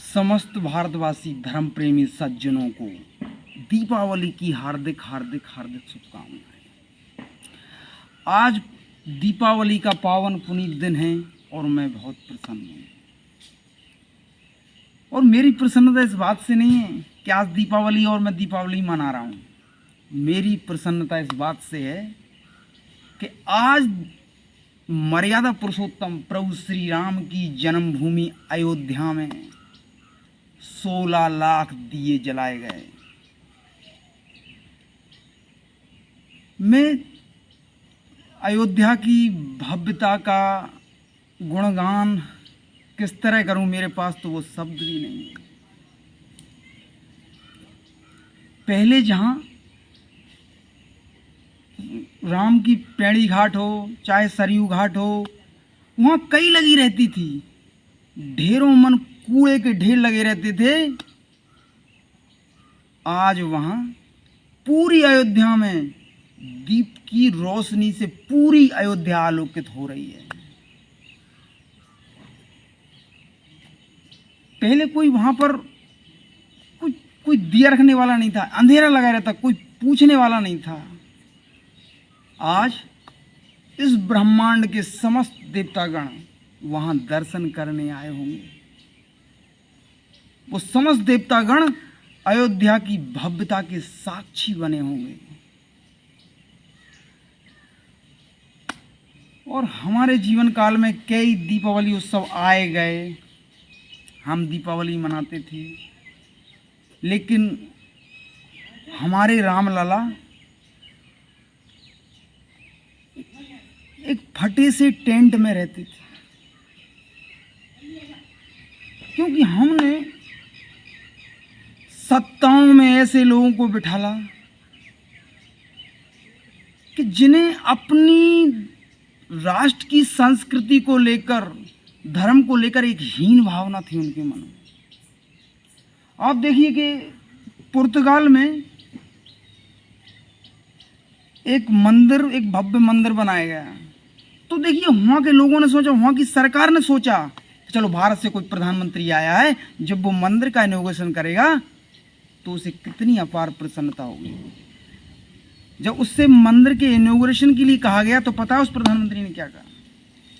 समस्त भारतवासी धर्म प्रेमी सज्जनों को दीपावली की हार्दिक हार्दिक हार्दिक शुभकामनाएं। आज दीपावली का पावन पुनीत दिन है और मैं बहुत प्रसन्न हूँ। और मेरी प्रसन्नता इस बात से नहीं है कि आज दीपावली और मैं दीपावली मना रहा हूँ। मेरी प्रसन्नता इस बात से है कि आज मर्यादा पुरुषोत्तम प्रभु श्री राम की जन्मभूमि अयोध्या में 16 लाख दिए जलाए गए। मैं अयोध्या की भव्यता का गुणगान किस तरह करूं, मेरे पास तो वो शब्द भी नहीं है। पहले जहां राम की पैड़ी घाट हो चाहे सरयू घाट हो, वहां कई लगी रहती थी, ढेरों मन कूड़े के ढेर लगे रहते थे। आज वहां पूरी अयोध्या में दीप की रोशनी से पूरी अयोध्या आलोकित हो रही है। पहले कोई वहां पर कोई दिया रखने वाला नहीं था, अंधेरा लगा रहता, कोई पूछने वाला नहीं था। आज इस ब्रह्मांड के समस्त देवतागण वहां दर्शन करने आए होंगे। वो समस्त देवतागण अयोध्या की भव्यता के साक्षी बने होंगे। और हमारे जीवन काल में कई दीपावली उत्सव आए गए, हम दीपावली मनाते थे, लेकिन हमारे रामलला एक फटे से टेंट में रहते थे, क्योंकि हमने सत्ताओं में ऐसे लोगों को बिठाला कि जिन्हें अपनी राष्ट्र की संस्कृति को लेकर, धर्म को लेकर एक हीन भावना थी उनके मन में। आप देखिए कि पुर्तगाल में एक मंदिर, एक भव्य मंदिर बनाया गया। तो देखिए वहाँ के लोगों ने सोचा, वहाँ की सरकार ने सोचा कि चलो भारत से कोई प्रधानमंत्री आया है, जब वो मंदिर का इनॉग्रेशन करेगा तो उसे कितनी अपार प्रसन्नता होगी। जब उससे मंदिर के इनॉग्रेशन के लिए कहा गया तो पता है उस प्रधानमंत्री ने क्या कहा?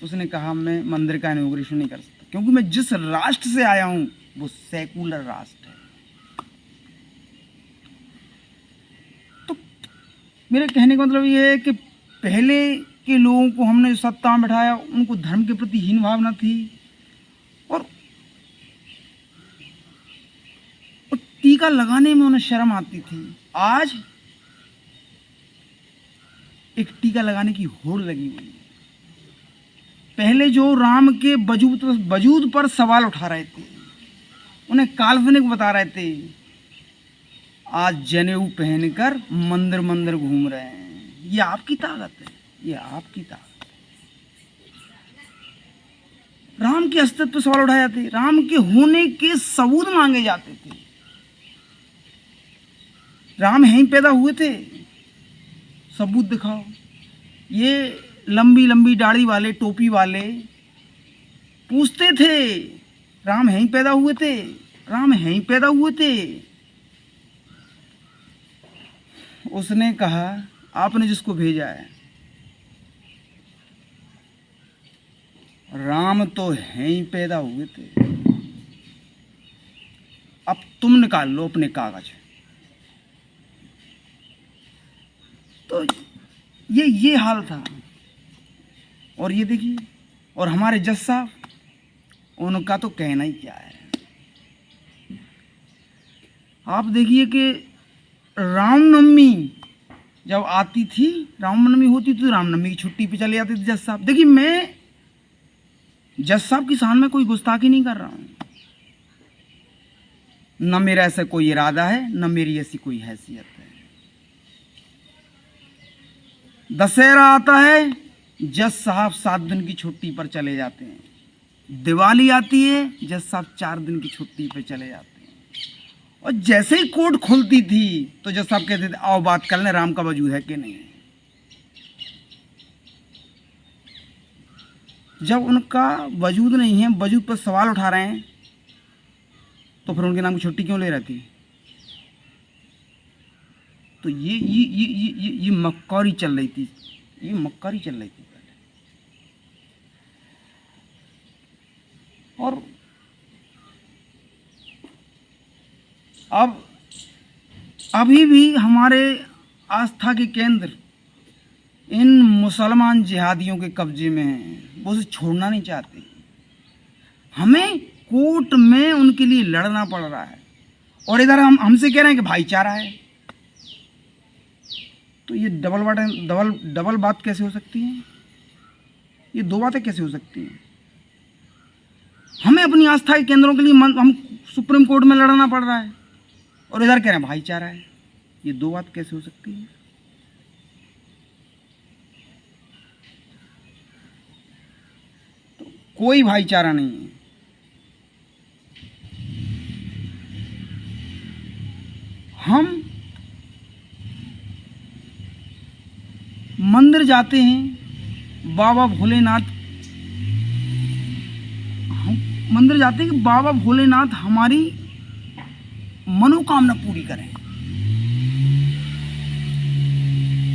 उसने कहा मैं मंदिर का इनॉग्रेशन नहीं कर सकता, क्योंकि मैं जिस राष्ट्र से आया हूं वो सेकुलर राष्ट्र है। तो मेरे कहने का मतलब ये है कि पहले के लोगों को हमने सत्ता में बैठाया, उनको धर्म के प्रति हीन भावना थी, और टीका लगाने में उन्हें शर्म आती थी। आज एक टीका लगाने की होड़ लगी हुई है। पहले जो राम के वजूद पर सवाल उठा रहे थे, उन्हें काल्पनिक बता रहे थे, आज जनेऊ पहनकर मंदिर मंदिर घूम रहे हैं। ये आपकी ताकत है, ये आपकी ताकत है। राम के अस्तित्व पर सवाल उठाए जाते, राम के होने के सबूत मांगे जाते थे। राम यहीं पैदा हुए थे, सबूत दिखाओ। ये लंबी लंबी दाढ़ी वाले, टोपी वाले पूछते थे राम यहीं पैदा हुए थे, राम यहीं पैदा हुए थे। उसने कहा आपने जिसको भेजा है, राम तो यहीं पैदा हुए थे, अब तुम निकाल लो अपने कागज। तो ये हाल था। और ये देखिए, और हमारे जज साहब, उनका तो कहना ही क्या है। आप देखिए कि रामनवमी जब आती थी, रामनवमी होती तो रामनवमी की छुट्टी पे चले जाते थे जज साहब। देखिए मैं जज साहब की शान में कोई गुस्ताखी नहीं कर रहा हूं, न मेरा ऐसा कोई इरादा है, न मेरी ऐसी कोई हैसियत है। दशहरा आता है, जज साहब 7 दिन की छुट्टी पर चले जाते हैं। दिवाली आती है, जज साहब 4 दिन की छुट्टी पर चले जाते हैं। और जैसे ही कोर्ट खुलती थी तो जज साहब कहते थे आओ बात कर लें, राम का वजूद है कि नहीं। जब उनका वजूद नहीं है, वजूद पर सवाल उठा रहे हैं, तो फिर उनके नाम की छुट्टी क्यों ले रही थी? तो ये मक्कारी चल रही थी, ये मक्कारी चल रही थी पहले। और अब अभी भी हमारे आस्था के केंद्र इन मुसलमान जिहादियों के कब्जे में हैं, वो उसे छोड़ना नहीं चाहते। हमें कोर्ट में उनके लिए लड़ना पड़ रहा है और इधर हमसे कह रहे हैं कि भाईचारा है। तो ये डबल बात कैसे हो सकती है? ये दो बातें कैसे हो सकती हैं? हमें अपनी आस्था के केंद्रों के लिए हम सुप्रीम कोर्ट में लड़ना पड़ रहा है और इधर कह रहे हैं भाईचारा है। ये दो बात कैसे हो सकती है? तो कोई भाईचारा नहीं है। हम मंदिर जाते हैं, बाबा भोलेनाथ, हम मंदिर जाते हैं कि बाबा भोलेनाथ हमारी मनोकामना पूरी करें,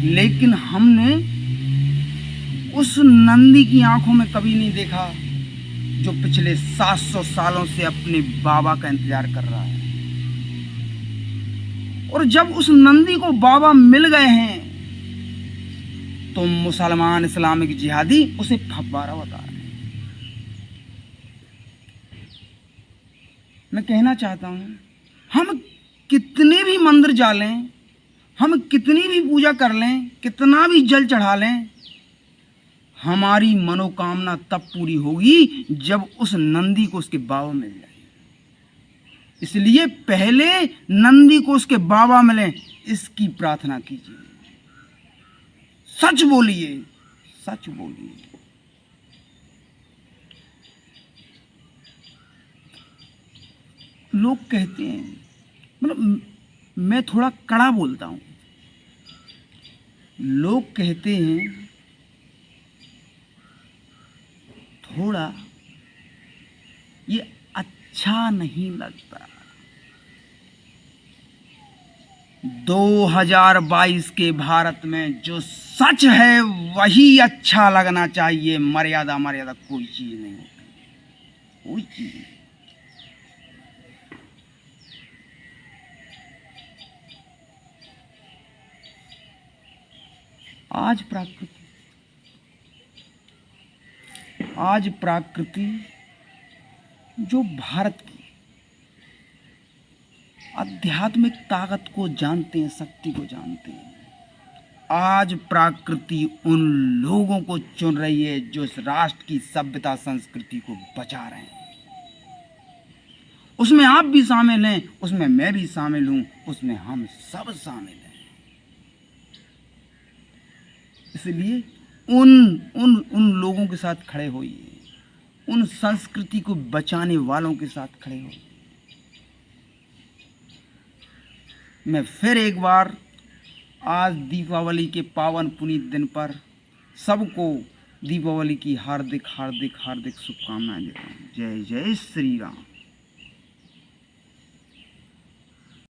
लेकिन हमने उस नंदी की आंखों में कभी नहीं देखा जो पिछले 700 सालों से अपने बाबा का इंतजार कर रहा है। और जब उस नंदी को बाबा मिल गए हैं तो मुसलमान इस्लामिक जिहादी उसे फव्वारा बता रहे हैं। मैं कहना चाहता हूं, हम कितने भी मंदिर जा लें, हम कितनी भी पूजा कर लें, कितना भी जल चढ़ा लें, हमारी मनोकामना तब पूरी होगी जब उस नंदी को उसके बाबा मिल जाए। इसलिए पहले नंदी को उसके बाबा मिले, इसकी प्रार्थना कीजिए। सच बोलिए, सच बोलिए। लोग कहते हैं, मतलब मैं थोड़ा कड़ा बोलता हूं, लोग कहते हैं थोड़ा ये अच्छा नहीं लगता। 2022 के भारत में जो सच है वही अच्छा लगना चाहिए। मर्यादा कोई चीज नहीं होती, कोई चीज नहीं। आज प्रकृति जो भारत की आध्यात्मिक ताकत को जानते हैं, शक्ति को जानते हैं, आज प्रकृति उन लोगों को चुन रही है जो इस राष्ट्र की सभ्यता संस्कृति को बचा रहे हैं। उसमें आप भी शामिल हैं, उसमें मैं भी शामिल हूं, उसमें हम सब शामिल हैं। इसलिए उन लोगों के साथ खड़े होइए, उन संस्कृति को बचाने वालों के साथ खड़े होइए। मैं फिर एक बार आज दीपावली के पावन पुनीत दिन पर सबको दीपावली की हार्दिक हार्दिक हार्दिक शुभकामनाएं देता हूँ। जय जय श्री राम।